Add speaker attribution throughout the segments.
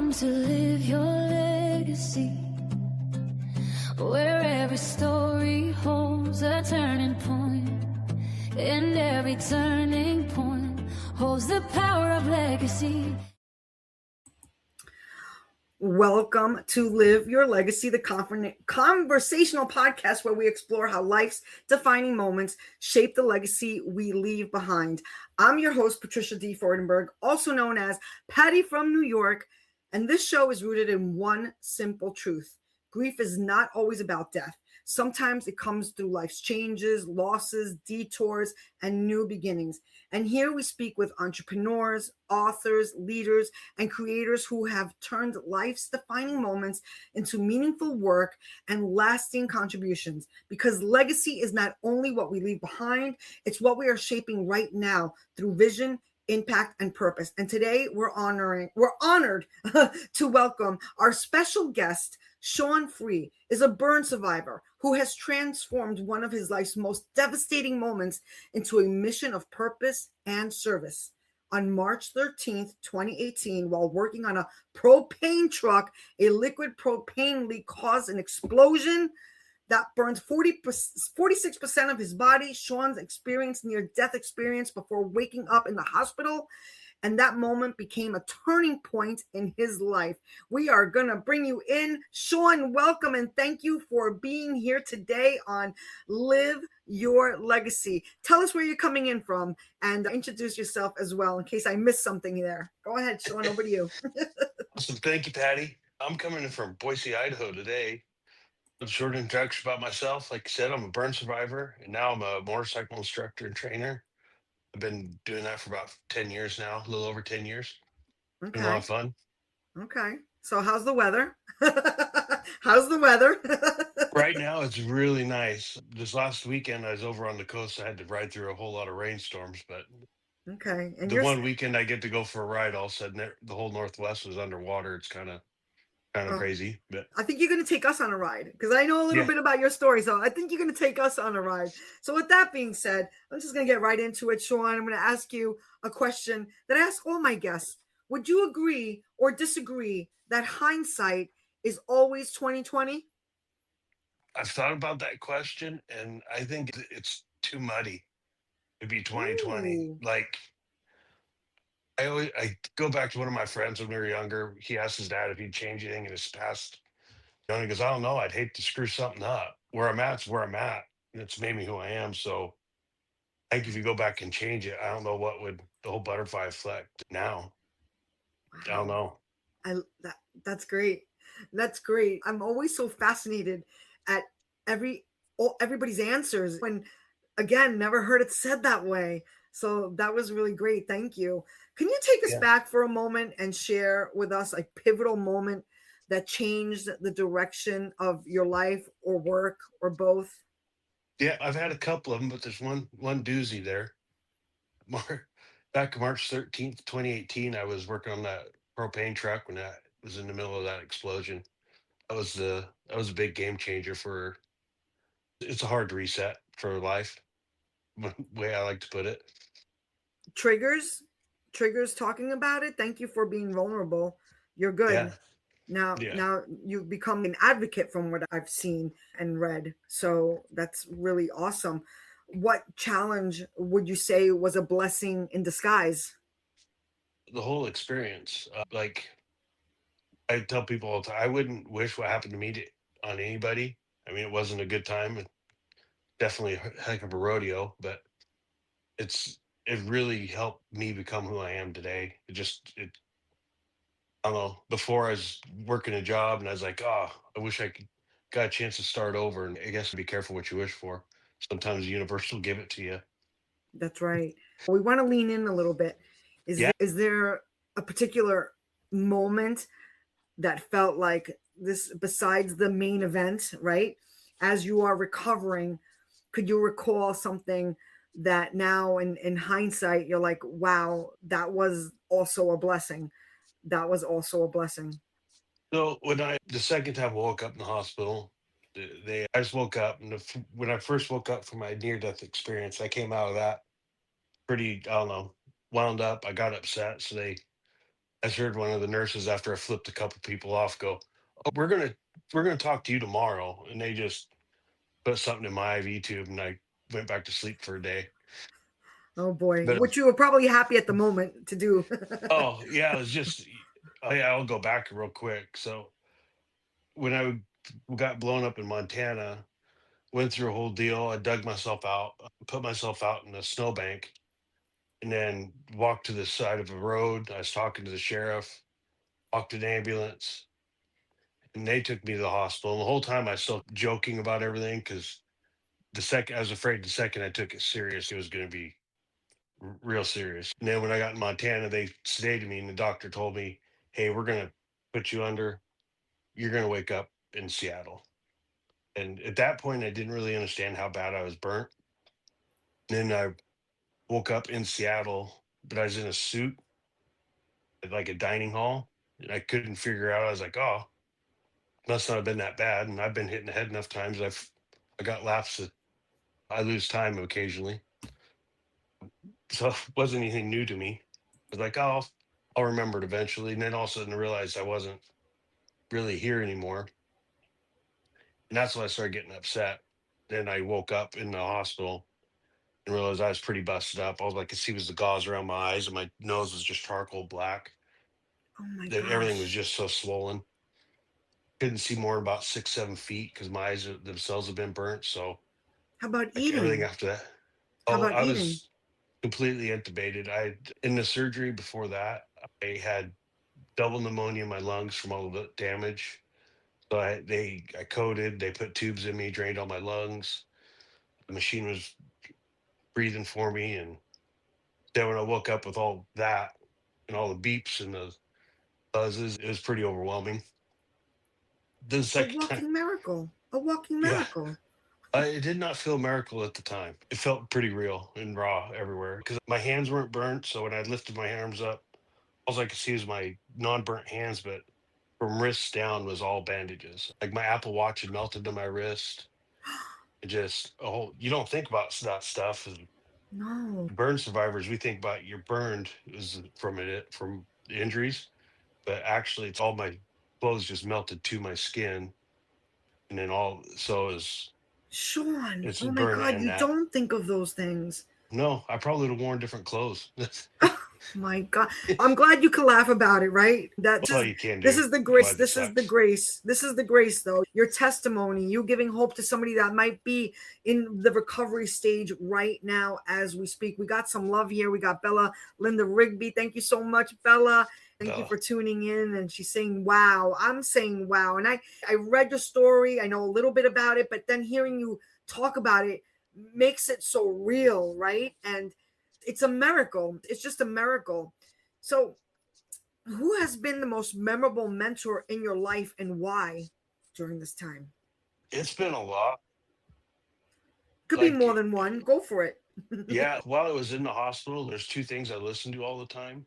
Speaker 1: Welcome to Live Your Legacy, where every story holds a turning point, and every turning point holds the power of legacy.
Speaker 2: Welcome to Live Your Legacy, the conversational podcast where we explore how life's defining moments shape the legacy we leave behind. I'm your host, Patricia D. Freudenberg, also known as Patty from New York, and this show is rooted in one simple truth. Grief is not always about death. Sometimes it comes through life's changes, losses, detours, and new beginnings. And here we speak with entrepreneurs, authors, leaders, and creators who have turned life's defining moments into meaningful work and lasting contributions. Because legacy is not only what we leave behind, it's what we are shaping right now through vision, impact, and purpose. And today we're honored to welcome our special guest. Shaun is a burn survivor who has transformed one of his life's most devastating moments into a mission of purpose and service. On March 13th, 2018, while working on a propane truck, a liquid propane leak caused an explosion that burned 46% of his body. Shaun's experienced near-death experience before waking up in the hospital, and that moment became a turning point in his life. We are going to bring you in. Shaun, welcome, and thank you for being here today on Live Your Legacy. Tell us where you're coming in from and introduce yourself as well in case I missed something there. Go ahead, Shaun, over to you.
Speaker 3: Awesome. Thank you, Patty. I'm coming in from Boise, Idaho today. A short introduction about myself. Like I said, I'm a burn survivor, and now I'm a motorcycle instructor and trainer. I've been doing that for about 10 years now, a little over 10 years.
Speaker 2: Okay.
Speaker 3: Been a lot of fun.
Speaker 2: Okay. So how's the weather? How's the weather?
Speaker 3: Right now, it's really nice. This last weekend, I was over on the coast. I had to ride through a whole lot of rainstorms, but
Speaker 2: Okay. And
Speaker 3: the one weekend I get to go for a ride, all of a sudden the whole Northwest was underwater. It's kind of crazy. But
Speaker 2: I think you're going to take us on a ride because I know a little bit about your story. So I think you're going to take us on a ride. So with that being said, I'm just going to get right into it, Shaun. I'm going to ask you a question that I ask all my guests. Would you agree or disagree that hindsight is always 2020?
Speaker 3: I've thought about that question, and I think it's too muddy to be 2020.
Speaker 2: Ooh.
Speaker 3: Like I go back to one of my friends when we were younger. He asked his dad if he'd change anything in his past. And he goes, I don't know. I'd hate to screw something up. Where I'm at's where I'm at. And it's made me who I am. So I think if you go back and change it, I don't know what would the whole butterfly effect now.
Speaker 2: Wow.
Speaker 3: I don't know.
Speaker 2: That's great. That's great. I'm always so fascinated at everybody's answers when, again, never heard it said that way. So that was really great. Thank you. Can you take us back for a moment and share with us a pivotal moment that changed the direction of your life or work or both?
Speaker 3: Yeah, I've had a couple of them, but there's one doozy there. Back March 13th, 2018, I was working on that propane truck when that was in the middle of that explosion. That was a big game changer for. It's a hard reset for life, way I like to put it.
Speaker 2: Triggers talking about it. Thank you for being vulnerable. You're good.
Speaker 3: Yeah.
Speaker 2: Now you've become an advocate from what I've seen and read. So that's really awesome. What challenge would you say was a blessing in disguise?
Speaker 3: The whole experience. Like I tell people all the time, I wouldn't wish what happened to me on anybody. I mean, it wasn't a good time. Definitely a heck of a rodeo, but it really helped me become who I am today. I don't know. Before I was working a job and I was like, oh, I wish I got a chance to start over. And I guess be careful what you wish for. Sometimes the universe will give it to you.
Speaker 2: That's right. We want to lean in a little bit. Is there a particular moment that felt like this besides the main event, right? As you are recovering, could you recall something that now in hindsight, you're like, wow, that was also a blessing. That was also a blessing.
Speaker 3: So the second time I woke up in the hospital, I just woke up, and when I first woke up from my near-death experience, I came out of that pretty, I don't know, wound up. I got upset, so they I just heard one of the nurses, after I flipped a couple people off, go, "Oh, we're gonna talk to you tomorrow," and they just put something in my IV tube, and I went back to sleep for a day.
Speaker 2: Oh boy,
Speaker 3: But
Speaker 2: which you were probably happy at the moment to do.
Speaker 3: oh yeah, it was just. Oh, yeah, I'll go back real quick. So when I got blown up in Montana, went through a whole deal. I dug myself out, put myself out in a snowbank, and then walked to the side of a road. I was talking to the sheriff, walked an ambulance, and they took me to the hospital. And the whole time I was still joking about everything because the second I was afraid the second I took it serious, it was going to be real serious. And then when I got in Montana, they sedated me, and the doctor told me, "Hey, we're going to put you under. You're going to wake up in Seattle." And at that point, I didn't really understand how bad I was burnt. Then I woke up in Seattle, but I was in a suit at like a dining hall, and I couldn't figure out. I was like, "Oh, must not have been that bad." And I've been hit in the head enough times. I got lapses. I lose time occasionally, so it wasn't anything new to me. I was like, "Oh, I'll remember it eventually." And then all of a sudden, I realized I wasn't really here anymore, and that's when I started getting upset. Then I woke up in the hospital and realized I was pretty busted up. All I could see was the gauze around my eyes, and my nose was just charcoal black.
Speaker 2: Oh my
Speaker 3: That everything was
Speaker 2: gosh.
Speaker 3: just so swollen. Couldn't see more than about 6, 7 feet because my eyes themselves have been burnt. So
Speaker 2: How about
Speaker 3: like everything
Speaker 2: eating?
Speaker 3: after that.
Speaker 2: How
Speaker 3: Oh,
Speaker 2: about
Speaker 3: I
Speaker 2: eating?
Speaker 3: was completely intubated. I in the surgery before that, I had double pneumonia in my lungs from all the damage. So I coded. They put tubes in me, drained all my lungs. The machine was breathing for me, and then when I woke up with all that and all the beeps and the buzzes, it was pretty overwhelming. The
Speaker 2: A
Speaker 3: second time,
Speaker 2: walking miracle. A walking
Speaker 3: yeah,
Speaker 2: miracle.
Speaker 3: it did not feel miracle at the time. It felt pretty real and raw everywhere because my hands weren't burnt. So when I lifted my arms up, all I could see was my non-burnt hands, but from wrists down was all bandages. Like my Apple Watch had melted to my wrist. It just, oh, you don't think about that stuff. As
Speaker 2: No.
Speaker 3: burn survivors, we think about you're burned is from the injuries, but actually, it's all my clothes just melted to my skin, and then all so is
Speaker 2: Shaun,
Speaker 3: it's
Speaker 2: oh my
Speaker 3: burn
Speaker 2: God,
Speaker 3: and
Speaker 2: you
Speaker 3: that.
Speaker 2: don't think of those things.
Speaker 3: No, I probably would have worn different clothes.
Speaker 2: My God, I'm glad you can laugh about it, right?
Speaker 3: That's all you can
Speaker 2: This
Speaker 3: do.
Speaker 2: is the
Speaker 3: That's
Speaker 2: grace.
Speaker 3: why this
Speaker 2: This is the
Speaker 3: sucks.
Speaker 2: grace. This is the grace, though. Your testimony, you giving hope to somebody that might be in the recovery stage right now as we speak. We got some love here. We got Bella Linda Rigby. Thank you so much, Bella. Thank you
Speaker 3: Bella.
Speaker 2: for tuning in. And she's saying, wow. I'm saying, wow. And I read your story. I know a little bit about it, but then hearing you talk about it makes it so real, right? And it's a miracle. It's just a miracle. So, who has been the most memorable mentor in your life and why during this time?
Speaker 3: It's been a lot.
Speaker 2: Could be
Speaker 3: Like,
Speaker 2: more than one. Go for it.
Speaker 3: yeah, while I was in the hospital, there's two things I listen to all the time.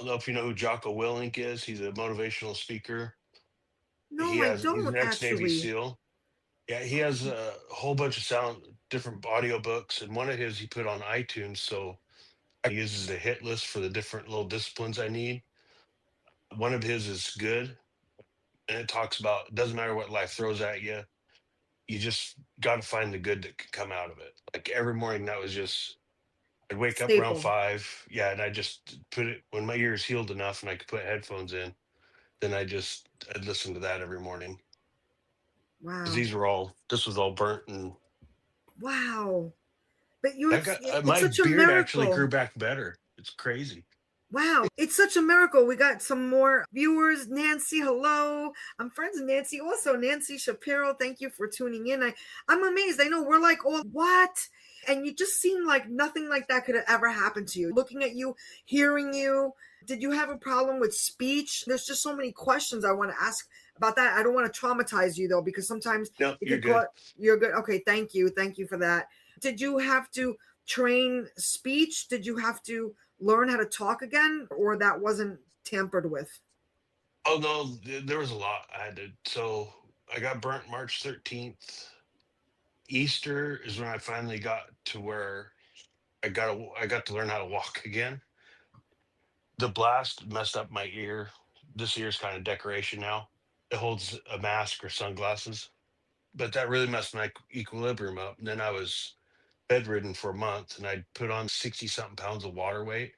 Speaker 3: I don't know if you know who Jocko Willink is. He's a motivational speaker.
Speaker 2: No, I
Speaker 3: He's
Speaker 2: don't
Speaker 3: an ex-Navy
Speaker 2: actually.
Speaker 3: SEAL. Yeah, he has a whole bunch of different audio books, and one of his he put on iTunes. So I use as a hit list for the different little disciplines I need. One of his is good, and it talks about it doesn't matter what life throws at you, you just got to find the good that could come out of it. Like every morning, that was just I'd wake up around
Speaker 2: Staple.
Speaker 3: 5, yeah, and I just put it when my ears healed enough and I could put headphones in. Then I'd listen to that every morning because
Speaker 2: Wow.
Speaker 3: this was all burnt, and
Speaker 2: Wow. But
Speaker 3: I got
Speaker 2: it's
Speaker 3: my
Speaker 2: such a
Speaker 3: beard actually grew
Speaker 2: miracle.
Speaker 3: back better. It's crazy.
Speaker 2: Wow, it's such a miracle. We got some more viewers. Nancy, hello. I'm friends with Nancy also. Nancy Shapiro, thank you for tuning in. I'm amazed. I know we're like, oh, what? And you just seem like nothing like that could have ever happened to you. Looking at you, hearing you. Did you have a problem with speech? There's just so many questions I want to ask about that. I don't want to traumatize you though, because sometimes
Speaker 3: No,
Speaker 2: it
Speaker 3: you're
Speaker 2: could
Speaker 3: good.
Speaker 2: cause you're good. Okay, thank you. Thank you for that. Did you have to train speech? Did you have to learn how to talk again, or that wasn't tampered with?
Speaker 3: Oh no, there was a lot I had to. So I got burnt March 13th. Easter is when I finally got to where I got to learn how to walk again. The blast messed up my ear. This ear's kind of decoration now. It holds a mask or sunglasses, but that really messed my equilibrium up. And then I was bedridden for a month, and I put on 60 something pounds of water weight.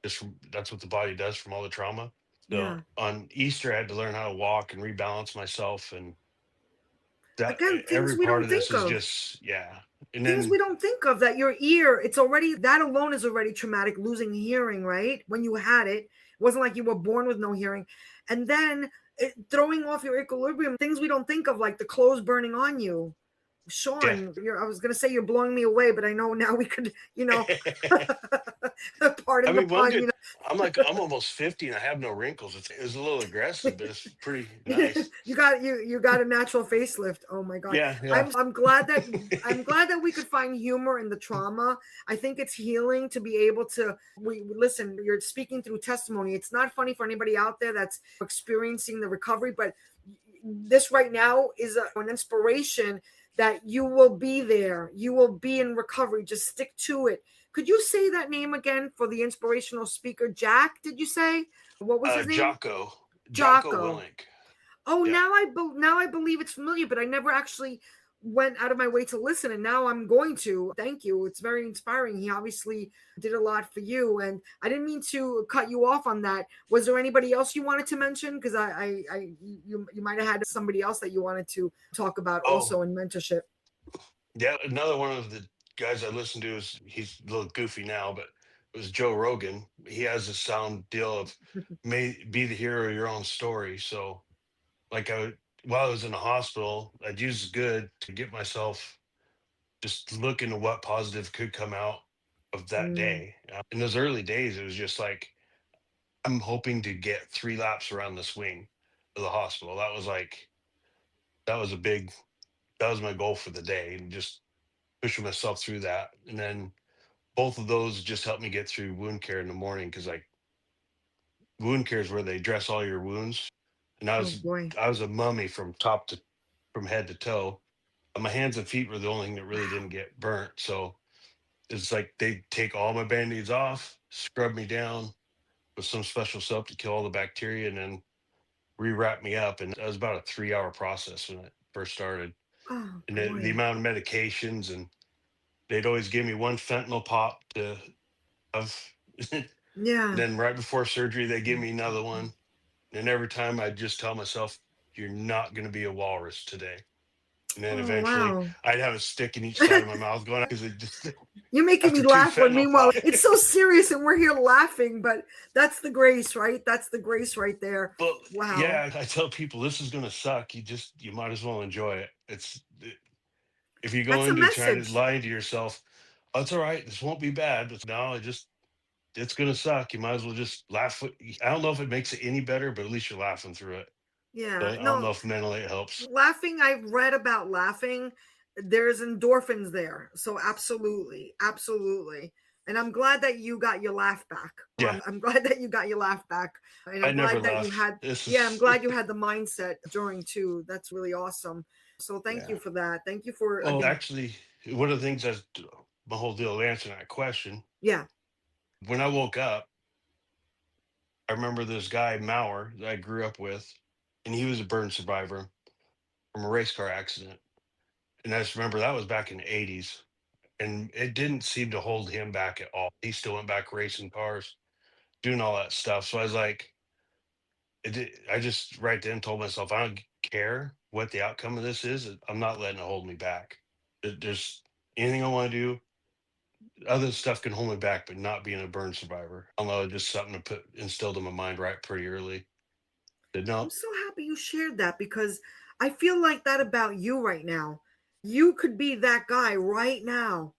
Speaker 3: That's what the body does from all the trauma. So
Speaker 2: Yeah.
Speaker 3: on Easter, I had to learn how to walk and rebalance myself, and that
Speaker 2: Again, things
Speaker 3: every
Speaker 2: we
Speaker 3: part
Speaker 2: don't
Speaker 3: of this
Speaker 2: think
Speaker 3: is
Speaker 2: of.
Speaker 3: just yeah. And
Speaker 2: Things
Speaker 3: then
Speaker 2: we don't think of, that your ear, it's already, that alone is already traumatic, losing hearing, right? When you had it, it wasn't like you were born with no hearing. And then throwing off your equilibrium, things we don't think of, like the clothes burning on you.
Speaker 3: yeah.
Speaker 2: Shaun, I was going to say you're blowing me away, but I know now we could,
Speaker 3: I
Speaker 2: pardon the
Speaker 3: mean, one
Speaker 2: pun,
Speaker 3: good. I'm almost 50 and I have no wrinkles. It's a little aggressive, but it's pretty nice.
Speaker 2: you got a natural facelift. Oh my god.
Speaker 3: Yeah, yeah.
Speaker 2: I'm glad that we could find humor in the trauma. I think it's healing to be able to, we listen, you're speaking through testimony. It's not funny for anybody out there that's experiencing the recovery, but this right now is an inspiration that you will be there. You will be in recovery. Just stick to it. Could you say that name again for the inspirational speaker? Jack, did you say? What was his name?
Speaker 3: Jocko
Speaker 2: Jocko.
Speaker 3: Willink.
Speaker 2: Oh,
Speaker 3: Yeah.
Speaker 2: now I believe it's familiar, but I never actually went out of my way to listen, and now I'm going to. Thank you. It's very inspiring. He obviously did a lot for you, and I didn't mean to cut you off on that. Was there anybody else you wanted to mention? Because you might have had somebody else that you wanted to talk about
Speaker 3: Oh,
Speaker 2: also in mentorship.
Speaker 3: yeah. Another one of the guys I listened to is he's a little goofy now, but it was Joe Rogan. He has this sound deal of may be the hero of your own story. So like while I was in the hospital, I'd use good to get myself just look into what positive could come out of that
Speaker 2: Mm,
Speaker 3: day. In those early days, it was just like I'm hoping to get 3 laps around the swing of the hospital. That was a big that was my goal for the day, and just pushing myself through that. And then both of those just helped me get through wound care in the morning, because like wound care is where they dress all your wounds. And
Speaker 2: oh boy.
Speaker 3: I was a mummy from head to toe. My hands and feet were the only thing that really didn't
Speaker 2: Wow.
Speaker 3: get burnt. So it's like they take all my band-aids off, scrub me down with some special soap to kill all the bacteria, and then rewrap me up. And that was about a 3-hour process when it first started.
Speaker 2: Oh
Speaker 3: And the
Speaker 2: boy.
Speaker 3: amount of medications, and they'd always give me one fentanyl pop to have.
Speaker 2: Yeah.
Speaker 3: Then right before surgery, they give me another one. And every time I just tell myself, you're not going to be a walrus today. And then
Speaker 2: Oh
Speaker 3: eventually
Speaker 2: wow.
Speaker 3: I'd have a stick in each side of my mouth going, because it just,
Speaker 2: You're making me
Speaker 3: after two
Speaker 2: laugh when
Speaker 3: fentanyl
Speaker 2: meanwhile
Speaker 3: pops.
Speaker 2: it's so serious and we're here laughing, but that's the grace, right? That's the grace right there.
Speaker 3: Well,
Speaker 2: Wow.
Speaker 3: yeah, I tell people this is going to suck. You might as well enjoy it. If you go
Speaker 2: That's a
Speaker 3: into trying to
Speaker 2: message.
Speaker 3: lie to yourself, oh, it's all right. This won't be bad. But no, it's going to suck. You might as well just laugh. I don't know if it makes it any better, but at least you're laughing through it.
Speaker 2: Yeah.
Speaker 3: But I don't know
Speaker 2: No,
Speaker 3: if mentally it helps.
Speaker 2: laughing, I've read about laughing. There's endorphins there. So absolutely. Absolutely. And I'm glad that you got your laugh back.
Speaker 3: Yeah,
Speaker 2: I'm glad that you got your laugh back. And
Speaker 3: I
Speaker 2: I'm
Speaker 3: never
Speaker 2: glad that you
Speaker 3: laugh.
Speaker 2: had,
Speaker 3: This
Speaker 2: yeah, I'm
Speaker 3: is,
Speaker 2: glad you had the mindset during too. That's really awesome. So thank you
Speaker 3: yeah.
Speaker 2: for that. Thank you for,
Speaker 3: Oh,
Speaker 2: again,
Speaker 3: actually, one of the things that's my whole deal of answering that question.
Speaker 2: yeah.
Speaker 3: When I woke up, I remember this guy, Mauer, that I grew up with, and he was a burn survivor from a race car accident. And I just remember that was back in the 80s. And it didn't seem to hold him back at all. He still went back racing cars, doing all that stuff. So I was like, I just right then told myself, I don't care what the outcome of this is. I'm not letting it hold me back. There's anything I want to do, other stuff can hold me back, but not being a burn survivor. I don't know, just something to put instilled in my mind right pretty early. Did
Speaker 2: I'm
Speaker 3: no,
Speaker 2: so happy you shared that because I feel like that about you right now. You could be that guy right now.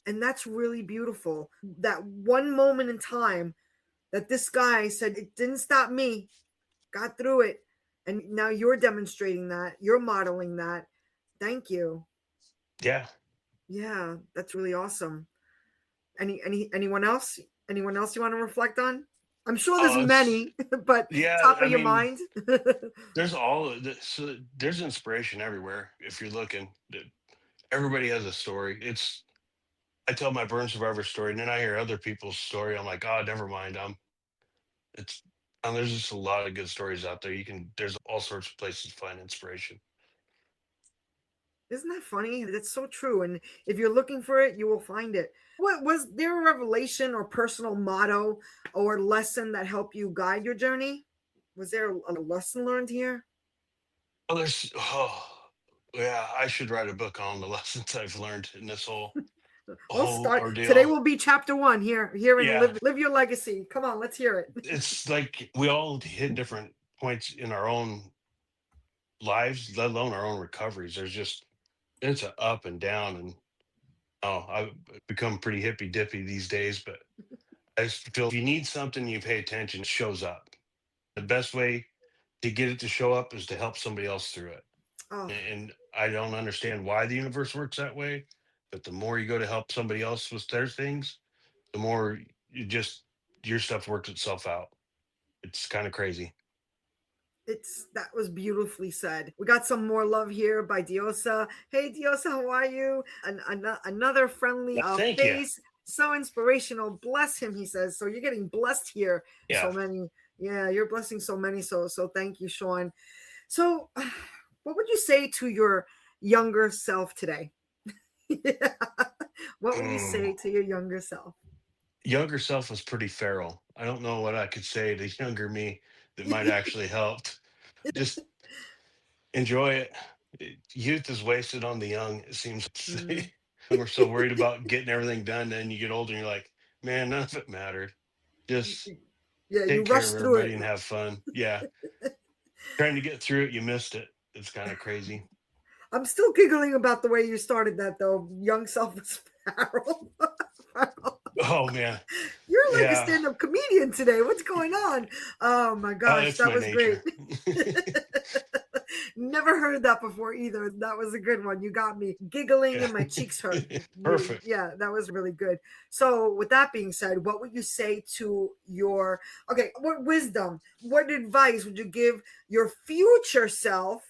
Speaker 2: And that's really beautiful. That one moment in time that this guy said, it didn't stop me, got through it. And now you're demonstrating that, you're modeling that. Thank you.
Speaker 3: yeah,
Speaker 2: Yeah, that's really awesome. Anyone else? Anyone else you want to reflect on? I'm sure there's
Speaker 3: oh, it's
Speaker 2: many, but
Speaker 3: yeah.
Speaker 2: top
Speaker 3: I
Speaker 2: of your
Speaker 3: mean,
Speaker 2: mind.
Speaker 3: there's all of this. There's inspiration everywhere if you're looking. Everybody has a story. I tell my burn survivor story, and then I hear other people's story. I'm like, oh, never mind. It's and there's just a lot of good stories out there. There's all sorts of places to find inspiration.
Speaker 2: Isn't that funny? That's so true. And if you're looking for it, you will find it. What was there a revelation or personal motto or lesson that helped you guide your journey? Was there a lesson learned here?
Speaker 3: Oh, yeah, I should write a book on the lessons I've learned in this
Speaker 2: We'll
Speaker 3: whole
Speaker 2: start today.
Speaker 3: ordeal.
Speaker 2: Will be chapter one here in
Speaker 3: Yeah,
Speaker 2: live your legacy. Come on, let's hear it.
Speaker 3: it's like we all hit different points in our own lives, let alone our own recoveries. It's a up and down, and I've become pretty hippy dippy these days. But I just feel if you need something, you pay attention, it shows up. The best way to get it to show up is to help somebody else through it.
Speaker 2: Oh,
Speaker 3: And I don't understand why the universe works that way, but the more you go to help somebody else with their things, the more your stuff works itself out. It's kind of crazy.
Speaker 2: it's that was beautifully said. We got some more love here by Diosa. Hey Diosa, how are you? Another friendly
Speaker 3: Thank you.
Speaker 2: face. So inspirational. Bless him, he says. So you're getting blessed here. So
Speaker 3: Yeah.
Speaker 2: many. Yeah, you're blessing so many. So thank you, Shaun. So what would you say to your younger self today? What would you
Speaker 3: Mm.
Speaker 2: say to your younger self?
Speaker 3: Younger self was pretty feral. I don't know what I could say to younger me that might actually help. Just enjoy it. Youth is wasted on the young, it seems.
Speaker 2: Mm.
Speaker 3: And we're so worried about getting everything done. Then you get older and you're like, man, none of it mattered. Just
Speaker 2: Yeah, you
Speaker 3: take care
Speaker 2: rush
Speaker 3: of
Speaker 2: through it.
Speaker 3: everybody and have fun. Yeah. Trying to get through it, you missed it. It's kind of crazy.
Speaker 2: I'm still giggling about the way you started that though. Young self was Farrell.
Speaker 3: Oh, man.
Speaker 2: You're like a
Speaker 3: Yeah.
Speaker 2: stand-up comedian today. What's going on? Oh my gosh,
Speaker 3: It's
Speaker 2: that
Speaker 3: my
Speaker 2: was great.
Speaker 3: nature.
Speaker 2: Never heard that before either. That was a good one. You got me giggling
Speaker 3: Yeah.
Speaker 2: and my cheeks hurt.
Speaker 3: Perfect.
Speaker 2: Yeah, that was really good. So, with that being said, what would you say to your what wisdom, what advice would you give your future self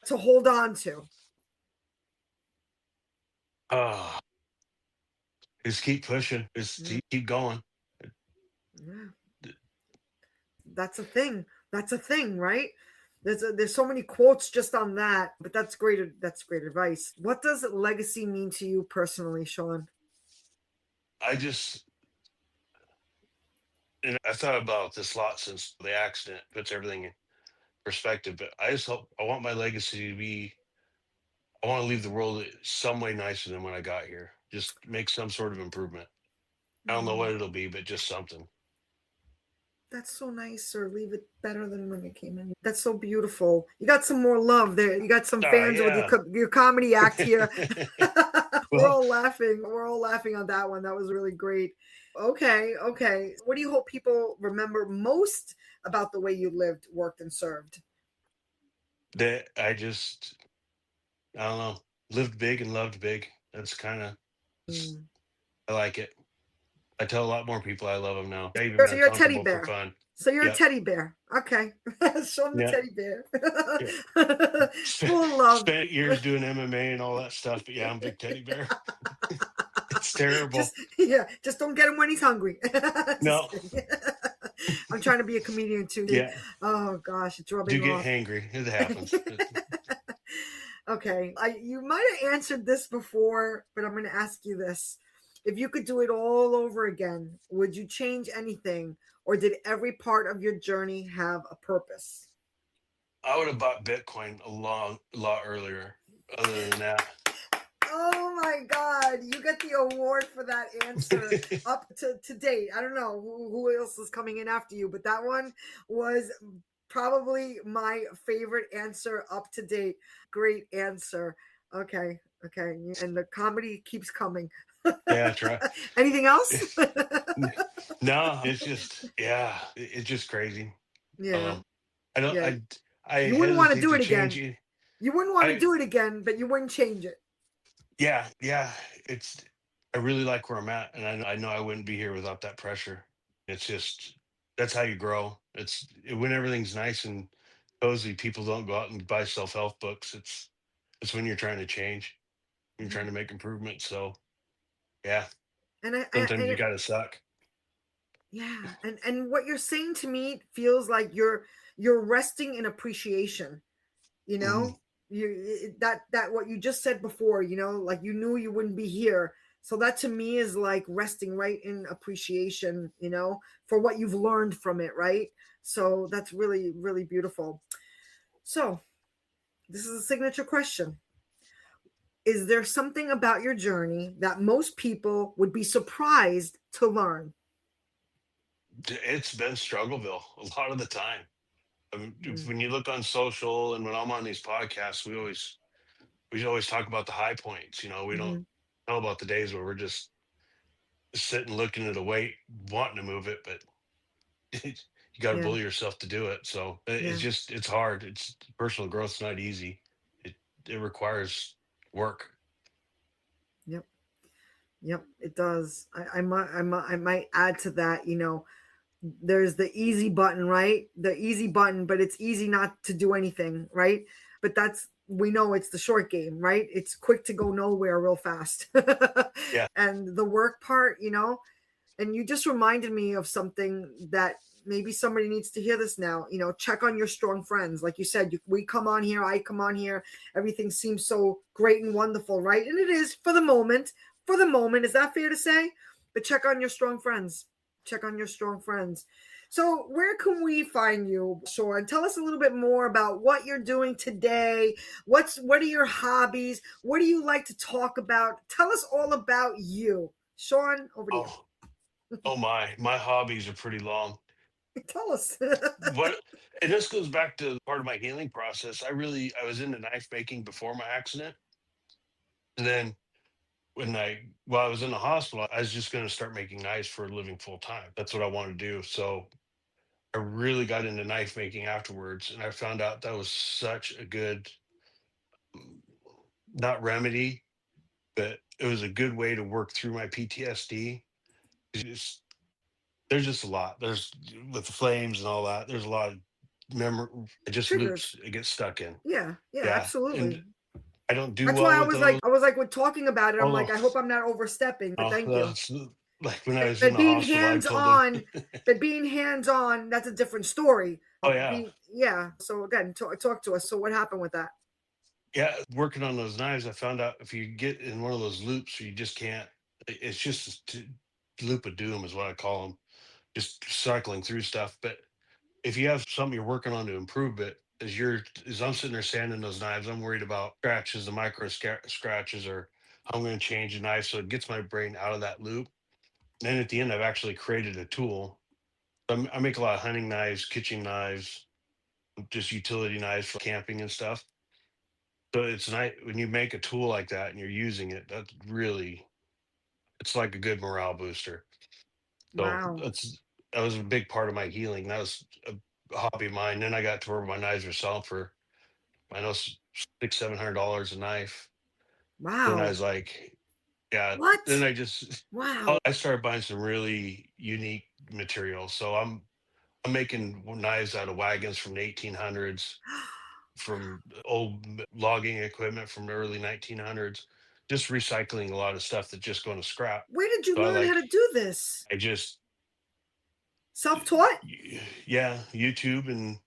Speaker 2: to hold on to?
Speaker 3: Oh, just keep pushing. Just
Speaker 2: Mm,
Speaker 3: keep going.
Speaker 2: yeah, that's a thing. That's a thing, right? There's so many quotes just on that, but that's great. That's great advice. What does legacy mean to you personally, Shaun?
Speaker 3: I just, and I thought about this a lot since the accident puts everything in perspective. But I want my legacy to be, I want to leave the world some way nicer than when I got here. Just make some sort of improvement. I don't know
Speaker 2: Mm,
Speaker 3: what it'll be, but just something.
Speaker 2: that's so nice, or leave it better than when you came in. That's so beautiful. You got some more love there. You got some fans with
Speaker 3: Yeah.
Speaker 2: your comedy act here. We're
Speaker 3: Well,
Speaker 2: all laughing. We're all laughing on that one. That was really great. Okay, okay. What do you hope people remember most about the way you lived, worked, and served?
Speaker 3: that I don't know, lived big and loved big. That's kind of,
Speaker 2: Mm.
Speaker 3: I like it. I tell a lot more people I love them now. I even
Speaker 2: So
Speaker 3: been
Speaker 2: you're a teddy
Speaker 3: uncomfortable for
Speaker 2: bear.
Speaker 3: fun.
Speaker 2: So you're a
Speaker 3: Yep.
Speaker 2: teddy bear. Okay. Show them the
Speaker 3: Yeah.
Speaker 2: teddy bear.
Speaker 3: Yeah.
Speaker 2: Full of love.
Speaker 3: Spent years doing MMA and all that stuff, but yeah, I'm a big teddy bear. It's terrible.
Speaker 2: Just don't get him when he's hungry. Just
Speaker 3: No.
Speaker 2: kidding. I'm trying to be a comedian too.
Speaker 3: Yeah.
Speaker 2: Oh gosh, it's
Speaker 3: Do
Speaker 2: rubbing
Speaker 3: get
Speaker 2: off.
Speaker 3: hangry. It happens.
Speaker 2: Okay, you might have answered this before, but I'm going to ask you this. If you could do it all over again, would you change anything, or did every part of your journey have a purpose?
Speaker 3: I would have bought Bitcoin a lot earlier. Other than that,
Speaker 2: Oh my God, you get the award for that answer up to date. I don't know who else is coming in after you, but that one was probably my favorite answer up to date. Great answer. Okay, okay. And the comedy keeps coming.
Speaker 3: yeah, try.
Speaker 2: Anything else?
Speaker 3: No, it's just yeah, it's just crazy. I don't
Speaker 2: Yeah,
Speaker 3: know. I don't.
Speaker 2: yeah.
Speaker 3: I
Speaker 2: You wouldn't want to
Speaker 3: hesitate
Speaker 2: do
Speaker 3: to
Speaker 2: it
Speaker 3: change
Speaker 2: again.
Speaker 3: it.
Speaker 2: You wouldn't want to
Speaker 3: I
Speaker 2: do it again, but you wouldn't change it.
Speaker 3: Yeah, yeah. It's I really like where I'm at, and I know I wouldn't be here without that pressure. It's just that's how you grow. When everything's nice and cozy, people don't go out and buy self-help books. It's when you're trying to change, when you're trying to
Speaker 2: Mhm.
Speaker 3: make improvements. So yeah,
Speaker 2: And
Speaker 3: sometimes you gotta suck.
Speaker 2: Yeah, and what you're saying to me feels like you're resting in appreciation. You
Speaker 3: Mhm.
Speaker 2: know, that what you just said before. You know, like you knew you wouldn't be here. So that to me is like resting right in appreciation. You know, for what you've learned from it, right? So that's really really beautiful. So this is a signature question. Is there something about your journey that most people would be surprised to learn?
Speaker 3: It's been struggleville a lot of the time.
Speaker 2: Mm,
Speaker 3: When you look on social and when I'm on these podcasts, we always talk about the high points. We don't
Speaker 2: mhm.
Speaker 3: know about the days where we're just sitting looking at a weight, wanting to move it, but you got to
Speaker 2: Yeah,
Speaker 3: bully yourself to do it. So it's
Speaker 2: yeah,
Speaker 3: just it's hard. It's personal growth's not easy. It requires work.
Speaker 2: yep, yep. It does. I might add to that. You know, there's the easy button, right? The easy button, but it's easy not to do anything, right? But that's we know it's the short game, right? It's quick to go nowhere real fast.
Speaker 3: Yeah.
Speaker 2: And the work part, you know, and you just reminded me of something that maybe somebody needs to hear this now. You know, check on your strong friends. Like you said, we come on here, I come on here, everything seems so great and wonderful, right? And it is for the moment. For the moment, is that fair to say? But check on your strong friends. Check on your strong friends. So, where can we find you, Shaun? Tell us a little bit more about what you're doing today. What are your hobbies? What do you like to talk about? Tell us all about you, Shaun. Over to you.
Speaker 3: Oh, oh my hobbies are pretty long.
Speaker 2: Tell us.
Speaker 3: What and this goes back to part of my healing process. I was into knife making before my accident. And then while I was in the hospital, I was just going to start making knives for a living full time. That's what I wanted to do. So I really got into knife making afterwards, and I found out that was such a good, mm, not remedy, but it was a good way to work through my PTSD. Just, there's just a lot. There's with the flames and all that. There's a lot of memory. It just loops.
Speaker 2: Triggers.
Speaker 3: It gets stuck in.
Speaker 2: Yeah, yeah,
Speaker 3: Yeah, and
Speaker 2: absolutely.
Speaker 3: I don't do
Speaker 2: That's why
Speaker 3: well
Speaker 2: I
Speaker 3: with
Speaker 2: was like,
Speaker 3: those.
Speaker 2: with talking about it, I'm
Speaker 3: Although,
Speaker 2: like, I hope I'm not overstepping, but thank you.
Speaker 3: that's like when I was in
Speaker 2: But
Speaker 3: the
Speaker 2: being
Speaker 3: hospital, I
Speaker 2: hands
Speaker 3: told them,
Speaker 2: on, that's a different story.
Speaker 3: "Oh yeah,
Speaker 2: Yeah. So again, talk to us. So what happened with that?
Speaker 3: yeah." Working on those knives, I found out if you get in one of those loops, you just can't. It's just a loop of doom, is what I call them. Just cycling through stuff. But if you have something you're working on to improve it, as I'm sitting there sanding those knives, I'm worried about scratches, the micro scratches, or how I'm going to change the knife. So it gets my brain out of that loop. And then at the end, I've actually created a tool. I make a lot of hunting knives, kitchen knives, just utility knives for camping and stuff. So it's nice when you make a tool like that and you're using it. That's really, it's like a good morale booster. So
Speaker 2: Wow.
Speaker 3: that was a big part of my healing. That was a hobby of mine. Then I got to where my knives were selling for, I know, $600-700 a knife. Then I
Speaker 2: Wow.
Speaker 3: was like, yeah. Then
Speaker 2: What?
Speaker 3: I
Speaker 2: Wow.
Speaker 3: started buying some really unique materials. So I'm making knives out of wagons from the 1800s, from old logging equipment from the early 1900s, just recycling a lot of stuff that's just going to scrap.
Speaker 2: Where did you
Speaker 3: So
Speaker 2: learn how to do this?
Speaker 3: I just,
Speaker 2: Self-taught?
Speaker 3: yeah, YouTube and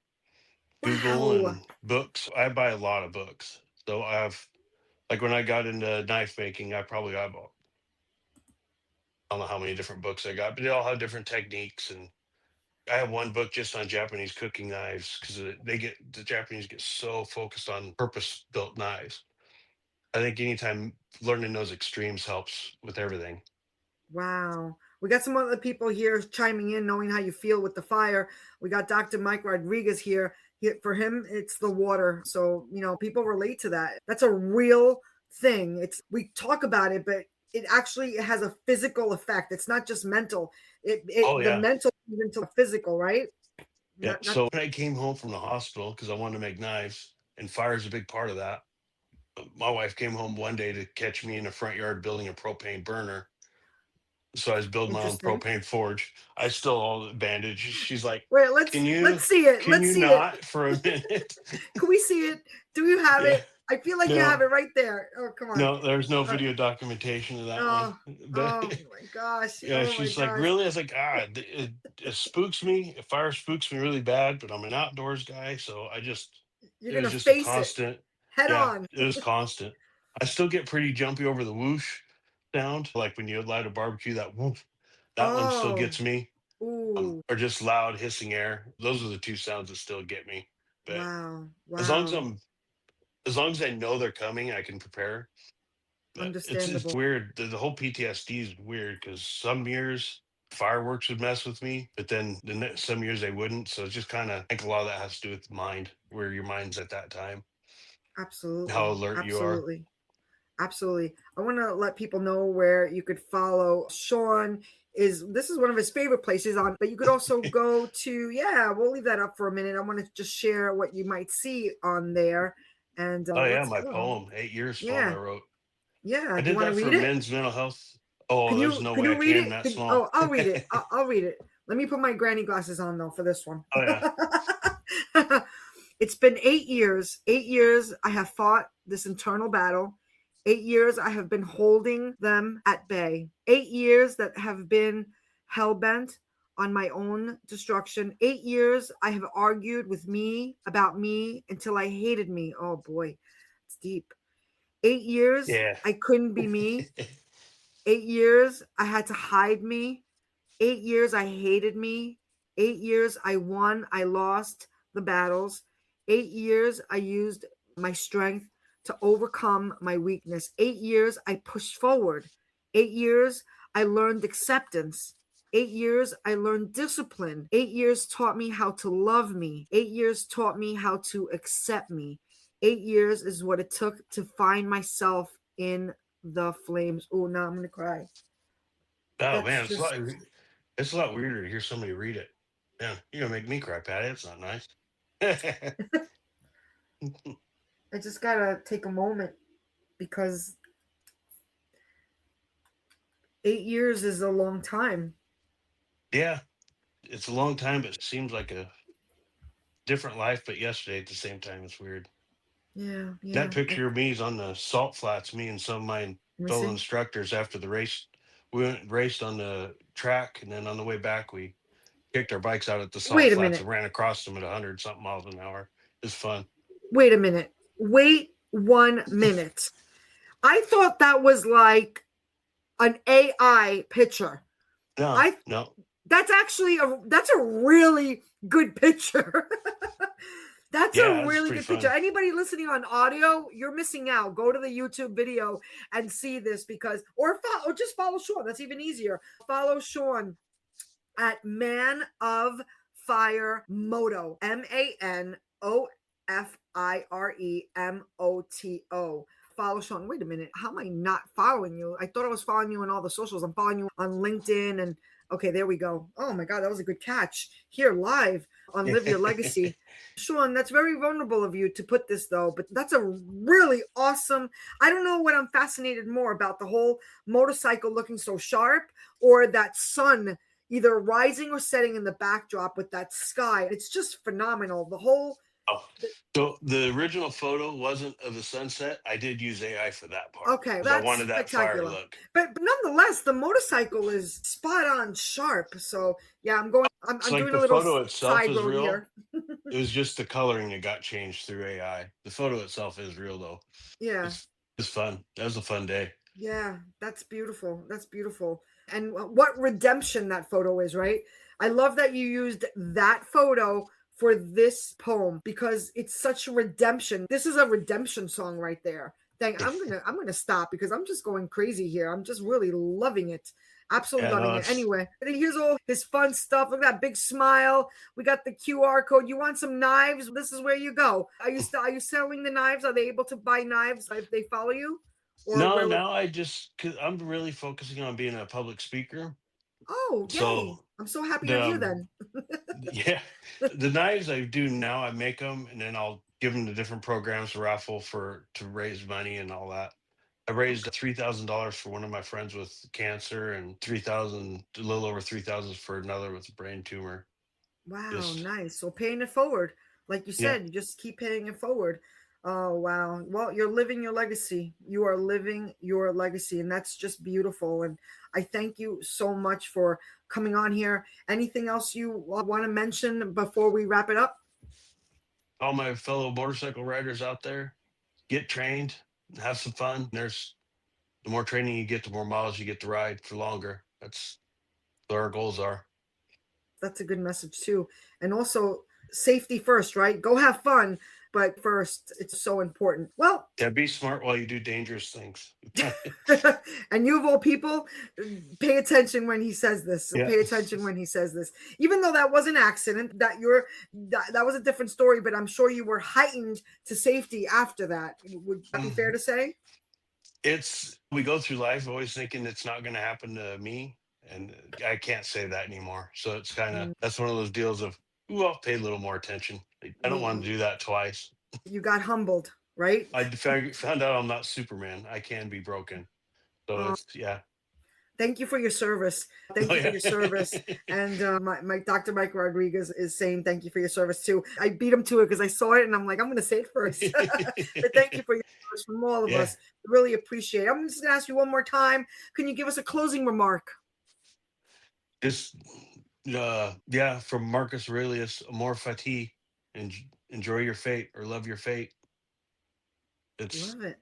Speaker 3: Google
Speaker 2: Wow.
Speaker 3: and books. I buy a lot of books. So like when I got into knife making, I probably got about, I don't know how many different books I got, but they all have different techniques. And I have one book just on Japanese cooking knives because the Japanese get so focused on purpose built knives. I think anytime learning those extremes helps with everything.
Speaker 2: Wow. We got some other people here chiming in, knowing how you feel with the fire. We got Dr. Mike Rodriguez here. For him, it's the water. So, you know, people relate to that. That's a real thing. We talk about it, but it actually has a physical effect. It's not just mental.
Speaker 3: Oh
Speaker 2: The
Speaker 3: yeah.
Speaker 2: mental into physical, right?
Speaker 3: Yeah.
Speaker 2: Not
Speaker 3: So when I came home from the hospital, because I wanted to make knives, and fire is a big part of that. My wife came home one day to catch me in the front yard building a propane burner. So I was building my own
Speaker 2: interesting.
Speaker 3: propane forge. I still all the bandage. She's like,
Speaker 2: Wait,
Speaker 3: "Can
Speaker 2: let's
Speaker 3: you
Speaker 2: see it.
Speaker 3: can
Speaker 2: Let's
Speaker 3: you
Speaker 2: see it.
Speaker 3: not for a minute?"
Speaker 2: Can we see it? Do you have
Speaker 3: Yeah.
Speaker 2: it? I feel like you have it right there. Oh, come on.
Speaker 3: No, there's no
Speaker 2: Uh,
Speaker 3: video documentation of that one.
Speaker 2: oh,
Speaker 3: But
Speaker 2: oh my gosh.
Speaker 3: yeah,
Speaker 2: Oh my
Speaker 3: she's like,
Speaker 2: gosh.
Speaker 3: really? I was like, it spooks me. Fire spooks me really bad, but I'm an outdoors guy, so
Speaker 2: You're
Speaker 3: it
Speaker 2: going
Speaker 3: was
Speaker 2: to
Speaker 3: just a
Speaker 2: face it
Speaker 3: constant.
Speaker 2: head
Speaker 3: Yeah,
Speaker 2: on.
Speaker 3: it was constant. I still get pretty jumpy over the whoosh sound, like when you light a barbecue, that woof. That one still
Speaker 2: Oh,
Speaker 3: gets me.
Speaker 2: ooh.
Speaker 3: Or just loud hissing air. Those are the two sounds that still get me. But
Speaker 2: Wow.
Speaker 3: as long as
Speaker 2: Wow.
Speaker 3: I'm, as long as I know they're coming, I can prepare. But it's
Speaker 2: Understandable.
Speaker 3: weird. The whole PTSD is weird because some years fireworks would mess with me, but then some years they wouldn't. So it's just kind of, I think a lot of that has to do with the mind, where your mind's at that time, how
Speaker 2: Absolutely.
Speaker 3: alert you are.
Speaker 2: Absolutely. Absolutely. I want to let people know where you could follow Shaun. This is one of his favorite places on, but you could also go to, yeah, we'll leave that up for a minute. I want to just share what you might see on there. And
Speaker 3: Oh yeah,
Speaker 2: let's
Speaker 3: my
Speaker 2: go.
Speaker 3: poem, 8 years poem I
Speaker 2: Yeah.
Speaker 3: wrote.
Speaker 2: Yeah.
Speaker 3: I
Speaker 2: Do you
Speaker 3: did
Speaker 2: want to
Speaker 3: that for
Speaker 2: read it?
Speaker 3: men's mental health. Oh,
Speaker 2: Can
Speaker 3: there's
Speaker 2: you
Speaker 3: no
Speaker 2: can
Speaker 3: way I
Speaker 2: you read
Speaker 3: can
Speaker 2: it?
Speaker 3: that small.
Speaker 2: I'll read it. I'll read it. Let me put my granny glasses on though for this one.
Speaker 3: Oh yeah.
Speaker 2: It's been 8 years. 8 years I have fought this internal battle. 8 years I have been holding them at bay. 8 years that have been hell bent on my own destruction. 8 years I have argued with me about me until I hated me. Oh boy, it's deep. 8 years
Speaker 3: Yeah.
Speaker 2: I couldn't be me. 8 years I had to hide me. 8 years I hated me. 8 years I won, I lost the battles. 8 years I used my strength to overcome my weakness. 8 years I pushed forward. 8 years I learned acceptance. 8 years I learned discipline. 8 years taught me how to love me. 8 years taught me how to accept me. 8 years is what it took to find myself in the flames. Oh, now I'm gonna cry.
Speaker 3: Oh
Speaker 2: That's
Speaker 3: man,
Speaker 2: just
Speaker 3: it's a lot weirder to hear somebody read it. Yeah, you're gonna make me cry, Patty. It's not nice.
Speaker 2: I just gotta take a moment because 8 years is a long time.
Speaker 3: Yeah, it's a long time, but it seems like a different life. But yesterday at the same time, it's weird.
Speaker 2: Yeah,
Speaker 3: That
Speaker 2: yeah.
Speaker 3: picture of me is on the salt flats. Me and some of my
Speaker 2: Let me
Speaker 3: fellow
Speaker 2: see.
Speaker 3: instructors after the race, we went and raced on the track, and then on the way back, we kicked our bikes out at the salt
Speaker 2: Wait a
Speaker 3: flats
Speaker 2: minute.
Speaker 3: and ran across them at 100 something miles an hour. It was fun.
Speaker 2: Wait a minute. Wait 1 minute. I thought that was like an AI picture.
Speaker 3: No,
Speaker 2: I
Speaker 3: no,
Speaker 2: that's a really good picture. That's a
Speaker 3: yeah, it's
Speaker 2: really
Speaker 3: pretty
Speaker 2: good picture.
Speaker 3: fun.
Speaker 2: Anybody listening on audio, you're missing out. Go to the YouTube video and see this because, or just follow Shaun. That's even easier. Follow Shaun at Man of Fire Moto, MANOFIREMOTO. Follow Shaun. Wait a minute. How am I not following you? I thought I was following you on all the socials. I'm following you on LinkedIn and okay, there we go. Oh my God, that was a good catch. Here live on Live Your Legacy. Shaun, that's very vulnerable of you to put this though, but that's a really awesome. I don't know what I'm fascinated more about, the whole motorcycle looking so sharp or that sun either rising or setting in the backdrop with that sky. It's just phenomenal. The whole
Speaker 3: Oh, so the original photo wasn't of the sunset. I did use AI for that part
Speaker 2: okay,
Speaker 3: because I
Speaker 2: that's
Speaker 3: wanted that fire
Speaker 2: spectacular.
Speaker 3: look.
Speaker 2: But nonetheless, the motorcycle is spot on sharp. So yeah,
Speaker 3: It's
Speaker 2: I'm
Speaker 3: like
Speaker 2: doing a
Speaker 3: the
Speaker 2: little
Speaker 3: photo itself
Speaker 2: side
Speaker 3: is
Speaker 2: road
Speaker 3: real.
Speaker 2: here.
Speaker 3: It was just the coloring that got changed through AI. The photo itself is real though.
Speaker 2: Yeah.
Speaker 3: It's fun. That was a fun day.
Speaker 2: Yeah, that's beautiful. That's beautiful. And what redemption that photo is, right? I love that you used that photo for this poem because it's such a redemption. This is a redemption song right there. Dang, I'm gonna stop because I'm just going crazy here. I'm just really loving it. Absolutely
Speaker 3: Yeah,
Speaker 2: loving
Speaker 3: no,
Speaker 2: it.
Speaker 3: it's
Speaker 2: Anyway, here's all his fun stuff. Look at that big smile. We got the QR code. You want some knives? This is where you go. Are you selling the knives? Are they able to buy knives if they follow you? Or
Speaker 3: no.
Speaker 2: where?
Speaker 3: Now I just cause I'm really focusing on being a public speaker.
Speaker 2: Oh, yay.
Speaker 3: So
Speaker 2: I'm so happy you're
Speaker 3: the
Speaker 2: here then.
Speaker 3: yeah, the knives I do now, I make them and then I'll give them to different programs to raffle for to raise money and all that. I raised $3,000 for one of my friends with cancer and 3,000, a little over 3,000 for another with a brain tumor.
Speaker 2: Wow,
Speaker 3: Just
Speaker 2: nice. So paying it forward. Like you
Speaker 3: yeah,
Speaker 2: said, you just keep paying it forward. Oh, wow. Well, you're living your legacy. You are living your legacy, and that's just beautiful. And I thank you so much for coming on here. Anything else you want to mention before we wrap it up?
Speaker 3: All my fellow motorcycle riders out there, get trained, have some fun. There's the more training you get, the more miles you get to ride for longer. That's what our goals are.
Speaker 2: That's a good message too. And also safety first, right? Go have fun, but first, it's so important. Well,
Speaker 3: Yeah, be smart while you do dangerous things.
Speaker 2: and you of all people, pay attention when he says this.
Speaker 3: Yeah.
Speaker 2: Pay attention when he says this. Even though that was an accident, that was a different story, but I'm sure you were heightened to safety after that. Would that be fair to say?
Speaker 3: We go through life always thinking it's not going to happen to me, and I can't say that anymore. So it's kind of, that's one of those deals of, ooh, I'll pay a little more attention. I don't want to do that twice.
Speaker 2: You got humbled, right?
Speaker 3: I found out I'm not Superman. I can be broken. So it's, yeah.
Speaker 2: Thank you for your service. Thank you for your service. And my Dr. Mike Rodriguez is saying thank you for your service too. I beat him to it because I saw it and I'm like, I'm going to say it first. But thank you for your service from all of us. Really appreciate it. I'm just going to ask you one more time. Can you give us a closing remark?
Speaker 3: Just, from Marcus Aurelius, amor fati, and enjoy your fate or love your fate. It's
Speaker 2: Love it.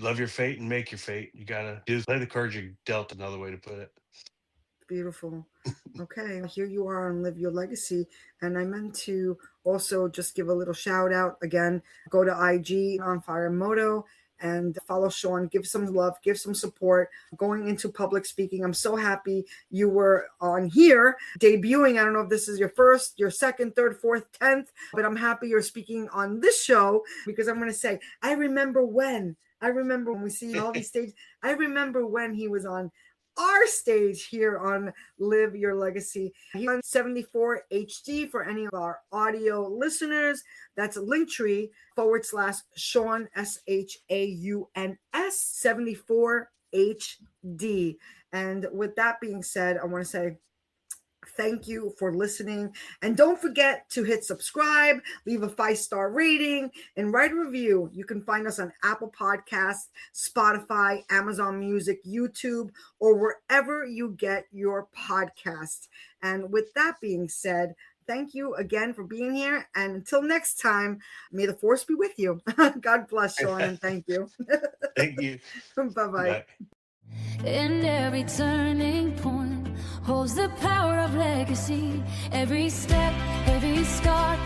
Speaker 3: love your fate and make your fate. You gotta play the cards you're dealt. Another way to put it.
Speaker 2: Beautiful. Okay, here you are on Live Your Legacy. And I meant to also just give a little shout out again. Go to IG on Fire Moto and follow Shaun. Give some love, give some support. Going into public speaking, I'm so happy you were on here debuting. I don't know if this is your first, your second, third, fourth, 10th, but I'm happy you're speaking on this show because I'm going to say, I remember when we see all these stages. I remember when he was on our stage here on Live Your Legacy. He's on 74 HD for any of our audio listeners. That's Linktree /Shaun SHAUNS 74 HD. And with that being said, I want to say thank you for listening. And don't forget to hit subscribe, leave a 5-star rating, and write a review. You can find us on Apple Podcasts, Spotify, Amazon Music, YouTube, or wherever you get your podcast. And with that being said, thank you again for being here. And until next time, may the force be with you. God bless, Shaun, and thank you.
Speaker 3: Thank you.
Speaker 2: Bye-bye.
Speaker 3: Bye.
Speaker 1: And every turning point holds the power of legacy. Every step, every scar,